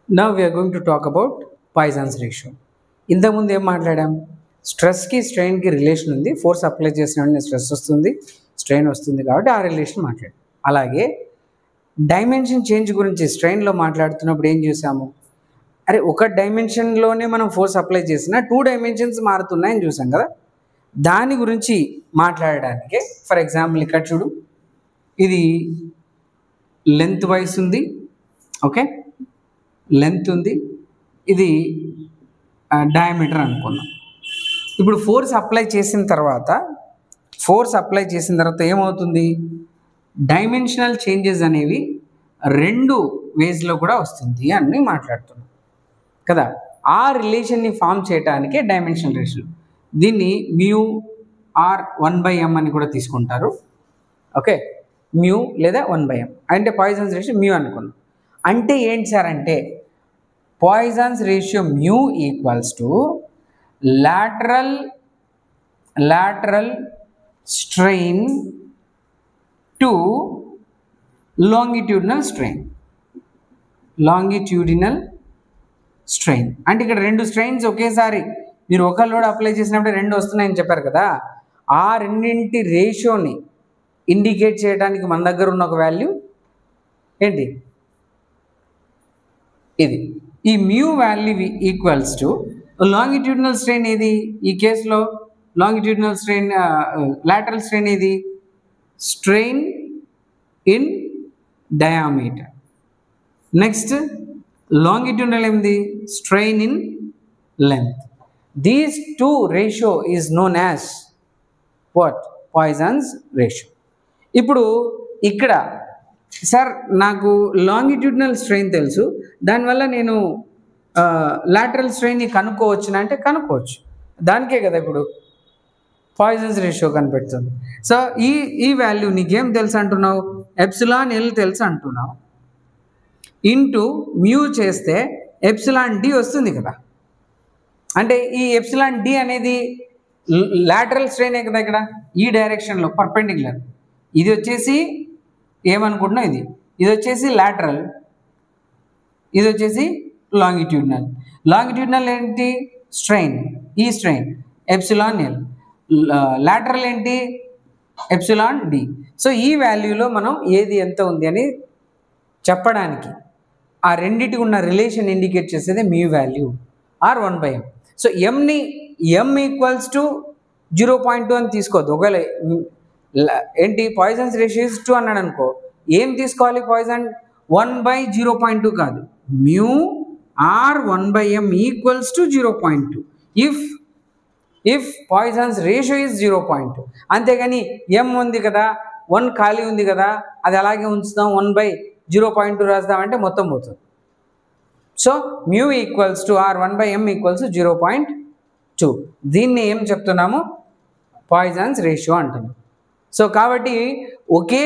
Now we are going to talk about Poisson's ratio. ఇంతకుముందు ఏం మాట్లాడాం, స్ట్రెస్కి స్ట్రెయిన్కి రిలేషన్ ఉంది. ఫోర్స్ అప్లై చేసిన వెంటనే స్ట్రెస్ వస్తుంది, స్ట్రెయిన్ వస్తుంది, కాబట్టి ఆ రిలేషన్ మాట్లాడాం. అలాగే డైమెన్షన్ చేంజ్ గురించి స్ట్రెయిన్లో మాట్లాడుతున్నప్పుడు ఏం చూసాము, అరే ఒక డైమెన్షన్లోనే మనం ఫోర్స్ అప్లై చేసినా 2 డైమెన్షన్స్ మారుతున్నాయని చూసాం కదా. దాని గురించి మాట్లాడడానికే ఫర్ ఎగ్జాంపుల్ ఇక్కడ చూడు, ఇది లెంత్ వైస్ ఉంది, ఓకే, లెంత్ ఉంది, ఇది డయామీటర్ అనుకున్నాం. ఇప్పుడు ఫోర్స్ అప్లై చేసిన తర్వాత ఏమవుతుంది, డైమెన్షనల్ చేంజెస్ అనేవి 2 వేస్లో కూడా వస్తుంది అని మాట్లాడుతున్నాం కదా. ఆ రిలేషన్ని ఫామ్ చేయడానికే డైమెన్షనల్ రేషియో. దీన్ని మ్యూ ఆర్ 1/m అని కూడా తీసుకుంటారు, ఓకే, మ్యూ లేదా 1/m అంటే పాయిసన్స్ రేషియో మ్యూ అనుకున్నాం. అంటే ఏంటి సార్ అంటే, Poisson's ratio mu equals to lateral strain to longitudinal strain. అంటే ఇక్కడ 2 స్ట్రెయిన్స్ ఒకేసారి మీరు ఒక లోడ్ అప్లై చేసినప్పుడు 2 వస్తున్నాయని చెప్పారు కదా. ఆ రెండింటి రేషియోని ఇండికేట్ చేయడానికి మన దగ్గర ఉన్న ఒక వాల్యూ ఏంటి, ఇది. ఈ mu value equals to longitudinal strain ఏది, ఈ కేసులో లాంగిట్యూడినల్ స్ట్రెయిన్, లాటరల్ స్ట్రెయిన్ ఏది, strain in diameter. Next longitudinal ఏంది, strain in length. These 2 ratio is known as what, Poisson's ratio. ఇప్పుడు ఇక్కడ సార్ నాకు లాంగిట్యూడినల్ స్ట్రెయిన్ తెలుసు, దానివల్ల నేను లాటరల్ స్ట్రెయిన్ని కనుక్కోవచ్చునా అంటే కనుక్కోవచ్చు. దానికే కదా ఇప్పుడు పాయిసన్స్ రేషియో కనిపెడుతుంది. సో ఈ వాల్యూ నీకేం తెలుసు అంటున్నావు, ఎప్సిలాన్ ఎల్ తెలుసు అంటున్నావు, ఇంటూ మ్యూ చేస్తే ఎప్సిలాన్ డి వస్తుంది కదా. అంటే ఈ ఎప్సిలాన్ డి అనేది లాటరల్ స్ట్రెయినే కదా, ఇక్కడ ఈ డైరెక్షన్లో పర్పెండిక్యులర్. ఇది వచ్చేసి ఏమనుకుంటున్నావు, ఇది వచ్చేసి లాటరల్, ఇది వచ్చేసి లాంగిట్యూడినల్ ఏంటి, స్ట్రెయిన్, ఈ స్ట్రెయిన్ ఎప్సిలాన్ ఎల్, లాటరల్ ఏంటి ఎప్సిలాన్ డి. సో ఈ వాల్యూలో మనం ఏది ఎంత ఉంది అని చెప్పడానికి ఆ రెండింటికి ఉన్న రిలేషన్ ఇండికేట్ చేసేది mu value or 1/m. So ఎంని ఎం ఈక్వల్స్ టు 0.2 అని తీసుకోవద్దు. ఒకవేళ ఏంటి పాయిసన్స్ రేషియో 2 అన్నాడు అనుకో, ఏం తీసుకోవాలి, పాయిసన్ 1/0.2 కాదు, mu or 1/m equals to 0.2 if Poisson's ratio is 0.2. అంతేగాని ఎం ఉంది కదా, 1 ఖాళీ ఉంది కదా, అది అలాగే ఉంచుతాం, 1/0.2 రాస్తామంటే మొత్తం పోతుంది. So mu equals to or 1/m equals 0.2. దీన్ని ఏం చెప్తున్నాము, పాయిసన్స్ రేషియో అంటున్నాం. సో కాబట్టి ఒకే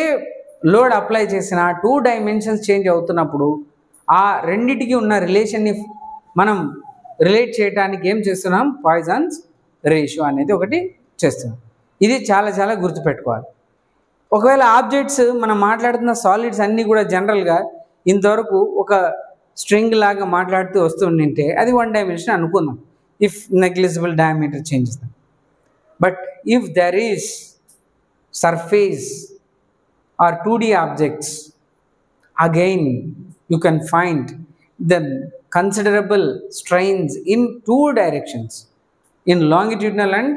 లోడ్ అప్లై చేసిన 2 డైమెన్షన్స్ చేంజ్ అవుతున్నప్పుడు ఆ రెండిటికి ఉన్న రిలేషన్ని మనం రిలేట్ చేయడానికి ఏం చేస్తున్నాం, పాయిసన్స్ రేషియో అనేది ఒకటి చేస్తున్నాం. ఇది చాలా చాలా గుర్తుపెట్టుకోవాలి. ఒకవేళ ఆబ్జెక్ట్స్ మనం మాట్లాడుతున్న సాలిడ్స్ అన్నీ కూడా జనరల్గా ఇంతవరకు ఒక స్ట్రింగ్ లాగా మాట్లాడుతూ వస్తుంటే అది 1 డైమెన్షన్ అనుకుందాం, if negligible diameter changes. But if there is surface or 2D objects, again you can find the considerable strains in 2 directions, in longitudinal and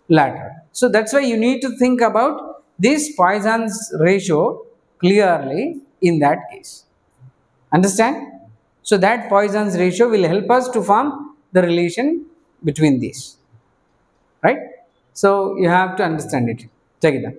lateral. So that's why you need to think about this Poisson's ratio clearly in that case. Understand? So that Poisson's ratio will help us to form the relation between these, right? So you have to understand it. Check it out.